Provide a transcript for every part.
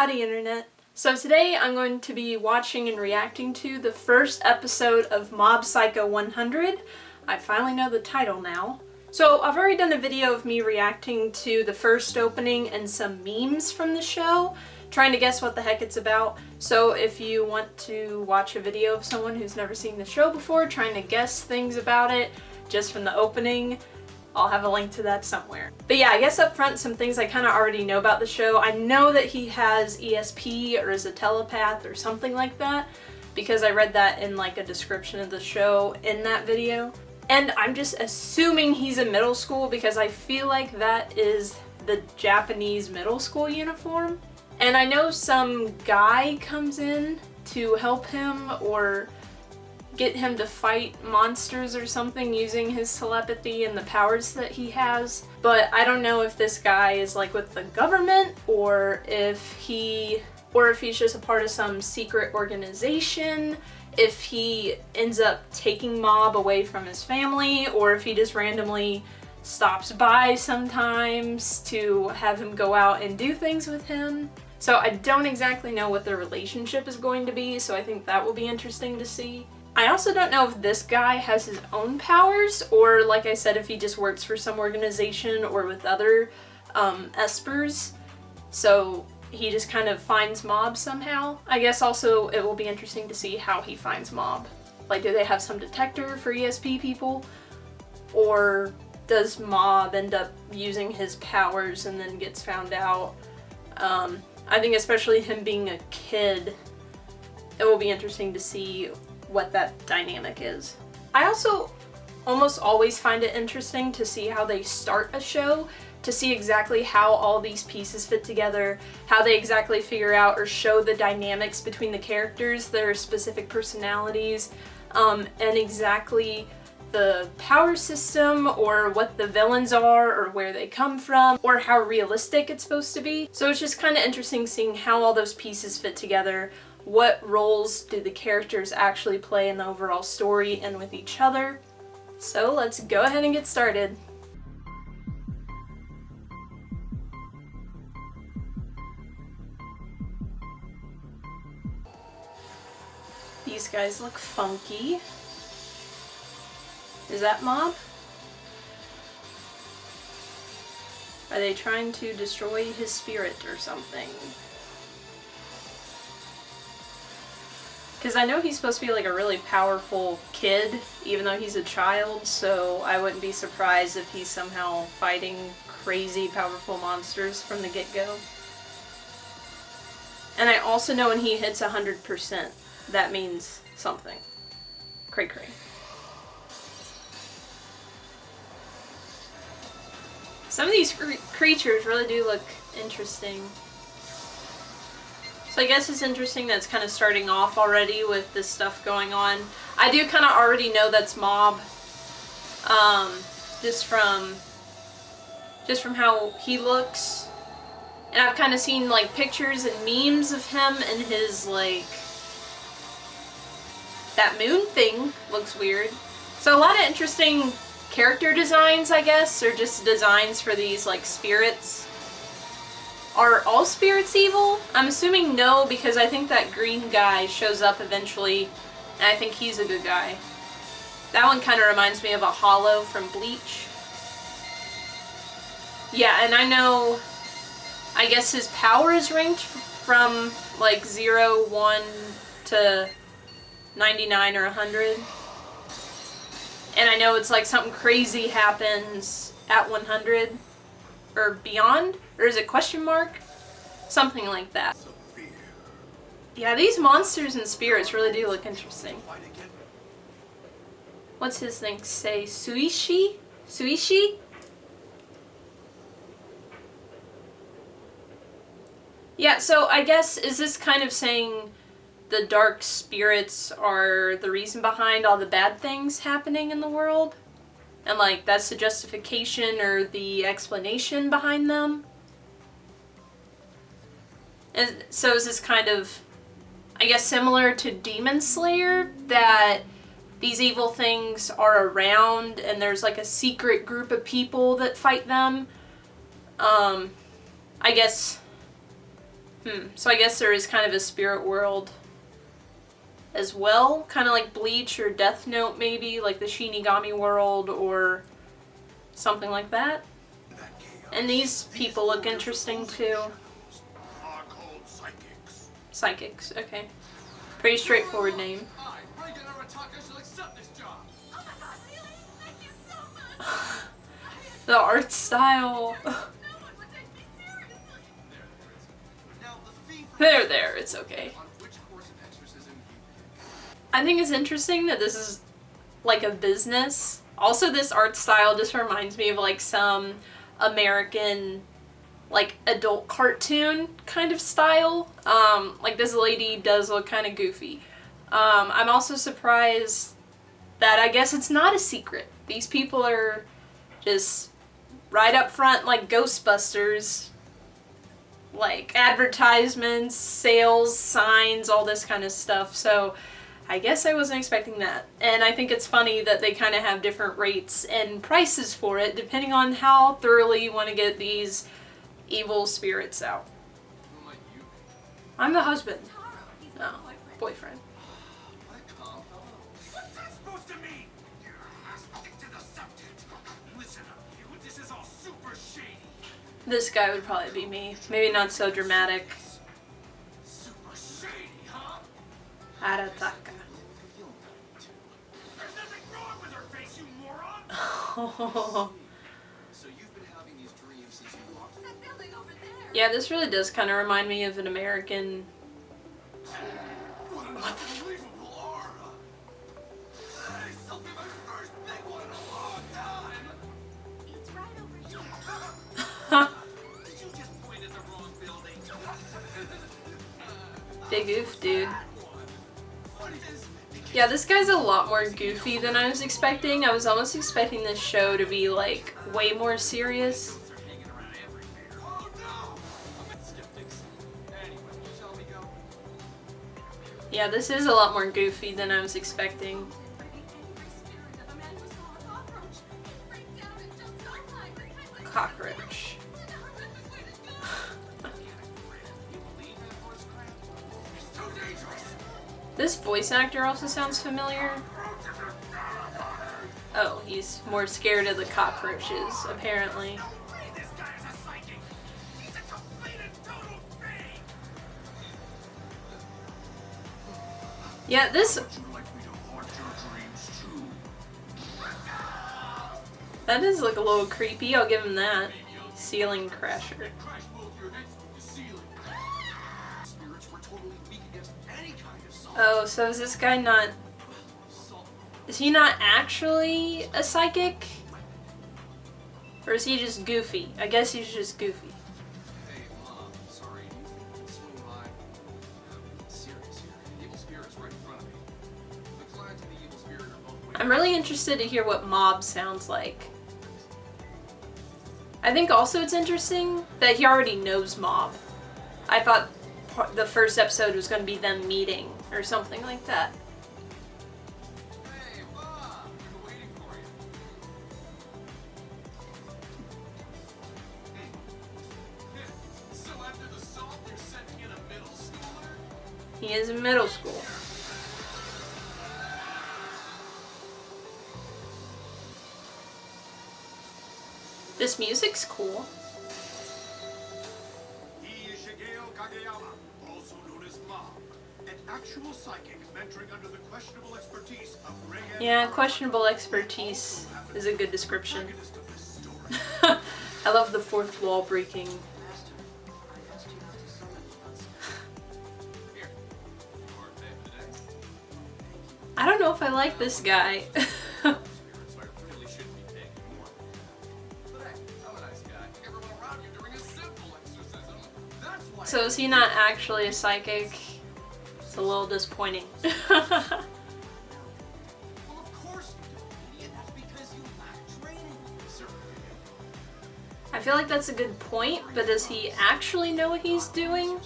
Howdy Internet! So today I'm going to be watching and reacting to the first episode of Mob Psycho 100. I finally know the title now. So I've already done a video of me reacting to the first opening and some memes from the show, trying to guess what the heck it's about. So if you want to watch a video of someone who's never seen the show before, trying to guess things about it just from the opening, I'll have a link to that somewhere. But yeah, I guess up front, some things I kind of already know about the show. I know that he has ESP or is a telepath or something like that, because I read that in like a description of the show in that video. And I'm just assuming he's in middle school because I feel like that is the Japanese middle school uniform. And I know some guy comes in to help him or get him to fight monsters or something using his telepathy and the powers that he has. But I don't know if this guy is like with the government or if he's just a part of some secret organization, if he ends up taking Mob away from his family, or if he just randomly stops by sometimes to have him go out and do things with him. So I don't exactly know what their relationship is going to be, so I think that will be interesting to see. I also don't know if this guy has his own powers, or like I said, if he just works for some organization or with other espers, so he just kind of finds Mob somehow. I guess also it will be interesting to see how he finds Mob. Like, do they have some detector for ESP people? Or does Mob end up using his powers and then gets found out? I think especially him being a kid, it will be interesting to see what that dynamic is. I also almost always find it interesting to see how they start a show, to see exactly how all these pieces fit together, how they exactly figure out or show the dynamics between the characters, their specific personalities, and exactly the power system or what the villains are or where they come from or how realistic it's supposed to be. So it's just kind of interesting seeing how all those pieces fit together. What roles do the characters actually play in the overall story and with each other? So let's go ahead and get started. These guys look funky. Is that Mob? Are they trying to destroy his spirit or something? Because I know he's supposed to be like a really powerful kid, even though he's a child, so I wouldn't be surprised if he's somehow fighting crazy powerful monsters from the get-go. And I also know when he hits 100%, that means something. Cray cray. Some of these creatures really do look interesting. So I guess it's interesting that it's kind of starting off already with this stuff going on. I do kind of already know that's Mob, just from how he looks. And I've kind of seen like pictures and memes of him and his like, that moon thing looks weird. So a lot of interesting character designs, I guess, or just designs for these like spirits. Are all spirits evil? I'm assuming no, because I think that green guy shows up eventually, and I think he's a good guy. That one kind of reminds me of a Hollow from Bleach. Yeah, and I know, I guess his power is ranked from like 0, 1 to 99 or 100. And I know it's like something crazy happens at 100. Or beyond? Or is it question mark? Something like that. Yeah, these monsters and spirits really do look interesting. What's his thing say? Suishi? Suishi? Yeah, so I guess, is this kind of saying the dark spirits are the reason behind all the bad things happening in the world? And like, that's the justification or the explanation behind them? And so is this kind of, I guess, similar to Demon Slayer, that these evil things are around and there's like a secret group of people that fight them? I guess So I guess there is kind of a spirit world as well, kind of like Bleach or Death Note maybe, like the Shinigami world or something like that. And these people look interesting too. Psychics, okay. Pretty straightforward name. The art style. There, it's okay. I think it's interesting that this is like a business. Also, this art style just reminds me of like some American like adult cartoon kind of style. Like this lady does look kind of goofy. I'm also surprised that I guess it's not a secret. These people are just right up front like Ghostbusters. Like advertisements, sales, signs, all this kind of stuff. So I guess I wasn't expecting that. And I think it's funny that they kind of have different rates and prices for it depending on how thoroughly you want to get these evil spirits out. I'm the husband. No, boyfriend. What's that supposed to mean? Stick to the subject. Listen up, you. This is all super shady. This guy would probably be me. Maybe not so dramatic. Super shady, huh? Arataka. There's nothing wrong with her face, you moron. So you've been having these dreams since you walked in that building over there. Yeah, this really does kind of remind me of an American. What an unbelievable aura. Hey, something my first big one in a long time. It's right over here. Did you just point at the wrong building? Big oof, dude. What is... Yeah, this guy's a lot more goofy than I was expecting. I was almost expecting this show to be like way more serious. They're hanging around everywhere. Oh no! Skeptics. Anyway, shall we go? Yeah, this is a lot more goofy than I was expecting. Cockroach. It's too dangerous. This voice actor also sounds familiar. Oh, he's more scared of the cockroaches, apparently. This guy is a psychic. He's a complete and total fake. Yeah, this. Would you like me to haunt your dreams too? That does look a little creepy, I'll give him that. Ceiling crasher. Crash both your heads through the ceiling. Spirits were totally weak against any kind of salt. Oh, so is this guy not. Is he not actually a psychic? Or is he just goofy? I guess he's just goofy. Hey, Mom, sorry, do you think you can swing by? I'm serious here. Evil spirit's right in front of me. The client and the evil spirit are both waiting. I'm really interested to hear what Mob sounds like. I think also it's interesting that he already knows Mob. I thought the first episode was going to be them meeting or something like that. Hey, Mom, we've been waiting for you. So after the salt, you're sending in a middle schooler? He is in middle school. This music's cool. He is Shigeo Kageyama, also known as Mob, an actual psychic mentoring under the questionable expertise of Ray and Yeah, questionable expertise is a good description. protagonist of this story. I love the fourth wall breaking. Here, your pay for the day. I don't know if I like this guy. Spirits, so I really shouldn't be paying you more. But hey, I'm a nice guy. Everyone around you during a simple exorcism. That's why. So is he not actually a psychic? It's a little disappointing. Well, of course you don't, idiot. That's because you lack training. Sir. I feel like that's a good point, but does he actually know what he's doing?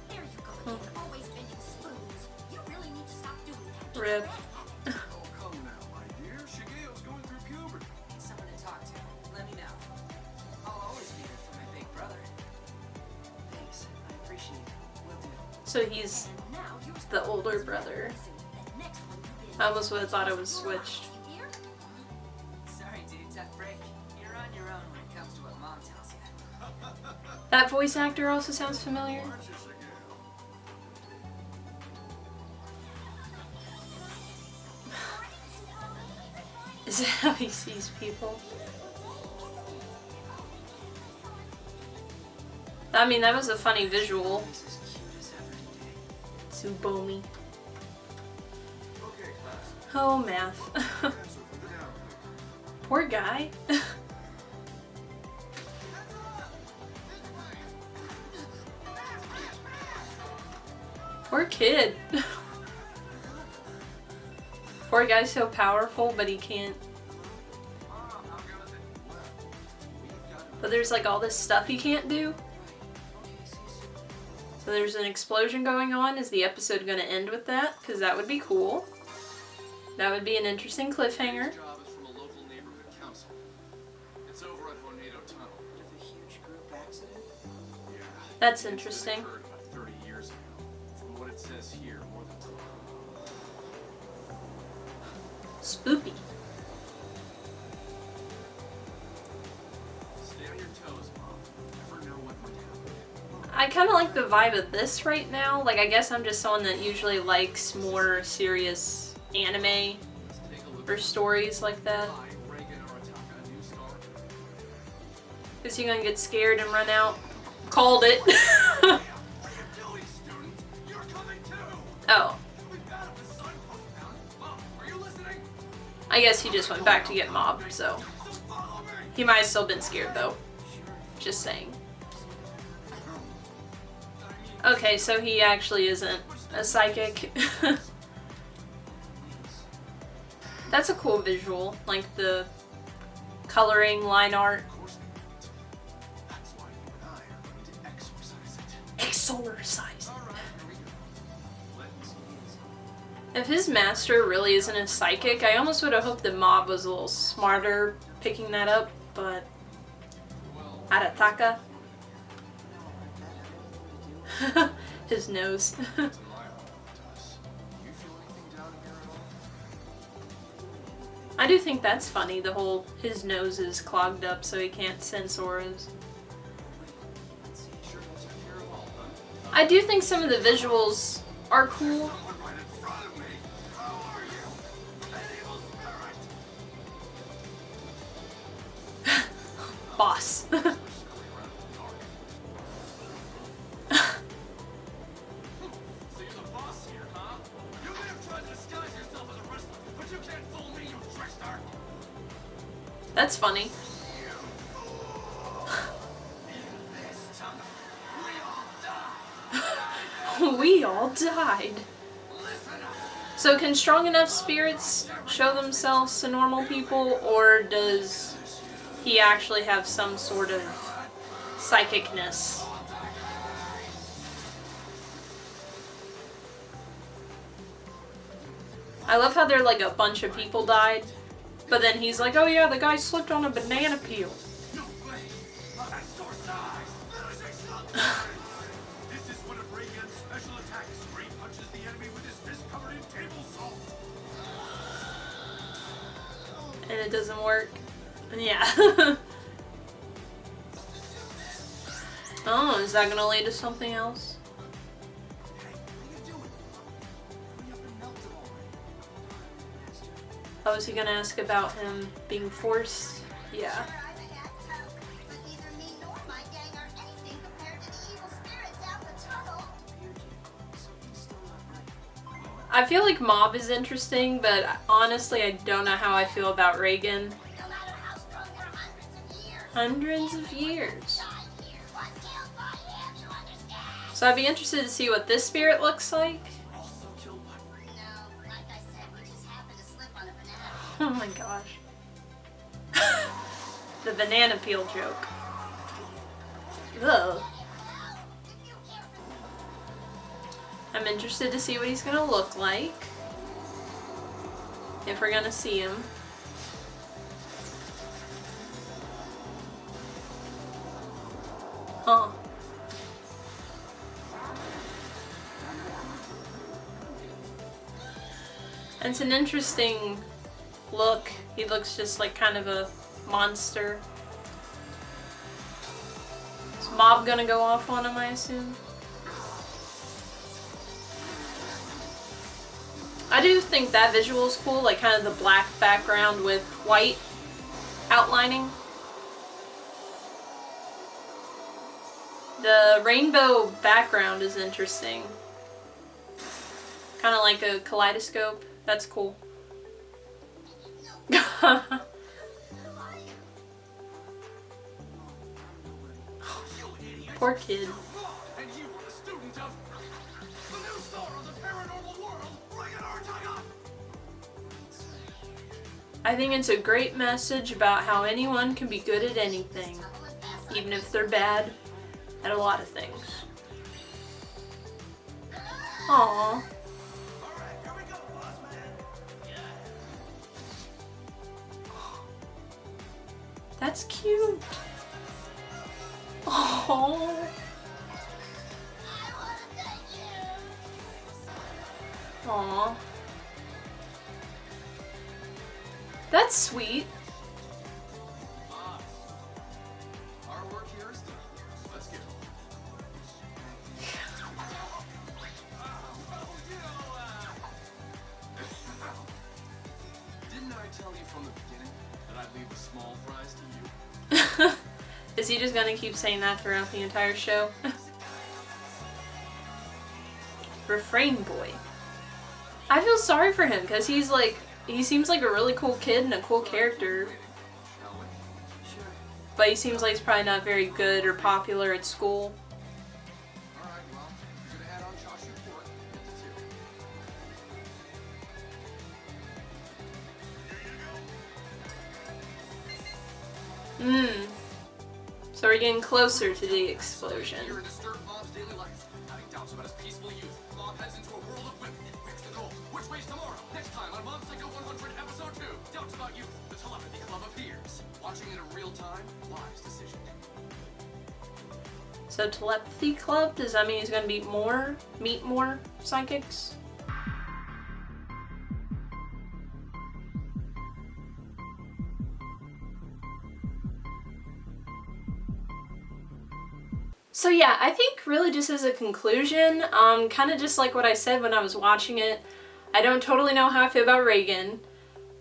There you go again, always bending spoons. You really need to stop doing that. Rip. Oh, come now, my dear. Shigeo's going through puberty. Someone to talk to. Let me know. So he's the older brother. I almost would have thought it was switched. Sorry, dude, tough break. You're on your own when it comes to what Mom tells you. That voice actor also sounds familiar. Is that how he sees people? I mean, that was a funny visual. Tsubomi. Oh, math. Poor guy. Poor kid. Poor guy's so powerful, but he can't. But there's like all this stuff he can't do. So there's an explosion going on. Is the episode going to end with that? Because that would be cool. That would be an interesting cliffhanger. Job is from a local neighborhood council. It's over at Tornado Tunnel. With a huge group accident? Yeah. That's The incident interesting. occurred about 30 years ago. From what it says here, more than Spoopy. Stay on your toes, Mom. Never know what might happen. I kind of like the vibe of this right now. Like, I guess I'm just someone that usually likes more serious anime Let's take a look or at stories like that. why Reagan Arataka, a new star. Is he gonna get scared and run out? Called it. What are you doing, student? You're coming too! Oh, We've got up the signpost down. Mom, are you listening? I guess he just went back to get Mob, so. So follow me! He might have still been scared though. Just saying. Okay, so he actually isn't a psychic. That's a cool visual, like the coloring, line art. Of course they won't. That's why you and I are going to exorcise it. Exorcise. All right, here we go. Let's ease. If his master really isn't a psychic, I almost would have hoped that Mob was a little smarter picking that up, but Well, Arataka. His nose. to my home, Tuss. You feel anything down here at all? I do think that's funny, the whole his nose is clogged up so he can't sense auras. Sure, we'll take care of all of them. I do think some of the visuals are cool. Someone right in front of me! How are you? An evil spirit! Boss. Scurry around in the dark. So you're the boss here, huh? You may have tried to disguise yourself as a wrestler, but you can't fool me, you trickster! That's funny. This time, we all die! We all died. Listen up! So can strong enough spirits show themselves to normal people, or does he actually have some sort of psychicness? I love how they're like a bunch of people died, but then he's like, oh yeah, the guy slipped on a banana peel. No way! That's your size! Finishing something! This is one of Reagan's special attacks where he punches the enemy with his fist covered in table salt! And it doesn't work. Yeah. Oh, is that gonna lead to something else? Hey, what are you doing? Hurry up and melt them already. Oh, is he gonna ask about him being forced? Yeah. Sure, I may act tough, but neither me nor my gang are anything compared to the evil spirit down the tunnel. Something's still not right. I feel like Mob is interesting, but honestly, I don't know how I feel about Reagan. No matter how strong they're Hundreds of years. died here, was killed by him, you understand? So I'd be interested to see what this spirit looks like. Also killed by No, like I said, we just happened to slip on a banana. Oh my gosh. The banana peel joke. Ugh. I'm interested to see what he's gonna look like. If we're gonna see him. Huh. It's an interesting look. He looks just like kind of a monster. Is Mob gonna go off on him, I assume? I do think that visual is cool, like kind of the black background with white outlining. The rainbow background is interesting. Kind of like a kaleidoscope. That's cool. Poor kid. And you are a student of the new star of the paranormal world, bring it our time. I think it's a great message about how anyone can be good at anything, even if they're bad at a lot of things. Aww. All right, here we go, boss man. That's cute. Oh. Aw. That's sweet. Our work here is done. Let's get home. Didn't I tell you from the beginning that I'd leave the small fries to you? Is he just gonna keep saying that throughout the entire show? Refrain boy. I feel sorry for him because he's like, he seems like a really cool kid and a cool character. But he seems like he's probably not very good or popular at school. All right, well, if you're gonna add on Josh Report, get to two. So we're getting closer to the explosion. You're in disturbed Mom's daily life, having doubts about his peaceful youth. Mom heads into a world of women. What's the goal? Which way's tomorrow? Next time on Mom Psycho 100, episode 2. Doubts about youth. The telepathy club appears. Watching it in real time, wise decision. So telepathy club, does that mean he's gonna meet more psychics? So yeah, I think really just as a conclusion, kind of just like what I said when I was watching it, I don't totally know how I feel about Reagan.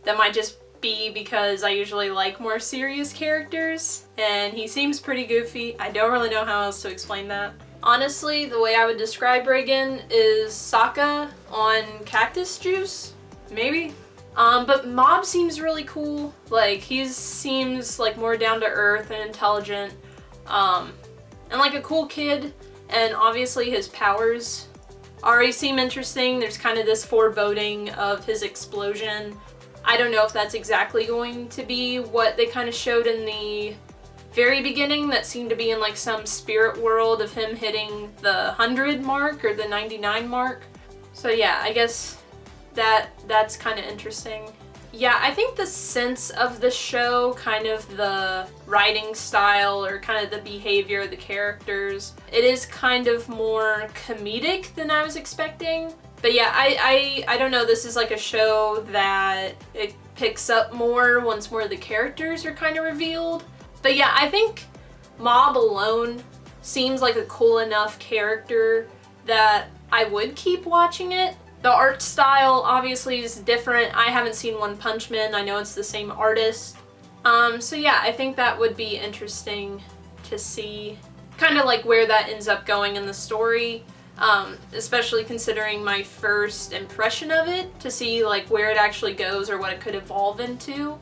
That might just be because I usually like more serious characters, and he seems pretty goofy. I don't really know how else to explain that. Honestly, the way I would describe Reagan is Sokka on cactus juice, maybe? But Mob seems really cool. Like, he seems like more down to earth and intelligent. And like a cool kid, and obviously his powers already seem interesting. There's kind of this foreboding of his explosion. I don't know if that's exactly going to be what they kind of showed in the very beginning, that seemed to be in like some spirit world of him hitting the 100 mark or the 99 mark. So yeah, I guess that's kind of interesting. Yeah, I think the sense of the show, kind of the writing style or kind of the behavior of the characters, it is kind of more comedic than I was expecting. But yeah, I don't know, this is like a show that it picks up more once more of the characters are kind of revealed. But yeah, I think Mob alone seems like a cool enough character that I would keep watching it. The art style obviously is different. I haven't seen One Punch Man. I know it's the same artist. So yeah, I think that would be interesting to see kind of like where that ends up going in the story, especially considering my first impression of it, to see like where it actually goes or what it could evolve into.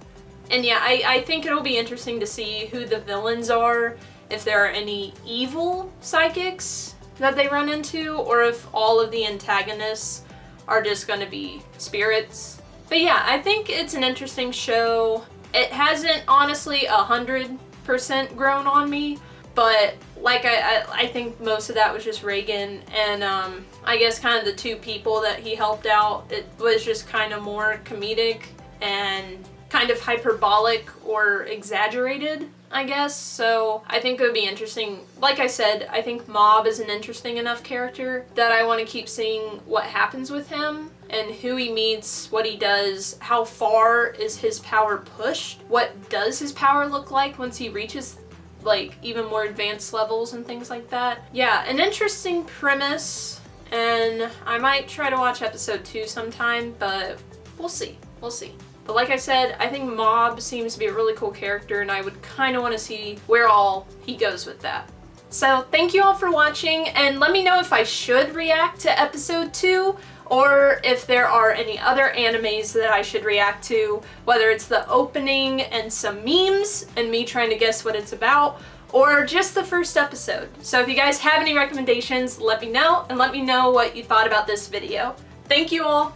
And yeah, I think it'll be interesting to see who the villains are, if there are any evil psychics that they run into, or if all of the antagonists are just going to be spirits. But yeah, I think it's an interesting show. It hasn't honestly 100% grown on me, but like I think most of that was just Reagan, and I guess kind of the two people that he helped out, it was just kind of more comedic and kind of hyperbolic or exaggerated, I guess. So I think it would be interesting. Like I said, I think Mob is an interesting enough character that I want to keep seeing what happens with him and who he meets, what he does, how far is his power pushed, what does his power look like once he reaches like even more advanced levels and things like that. Yeah, an interesting premise, and I might try to watch episode 2 sometime, but we'll see. We'll see. But like I said, I think Mob seems to be a really cool character, and I would kind of want to see where all he goes with that. So thank you all for watching, and let me know if I should react to episode 2, or if there are any other animes that I should react to, whether it's the opening and some memes and me trying to guess what it's about, or just the first episode. So if you guys have any recommendations, let me know, and let me know what you thought about this video. Thank you all!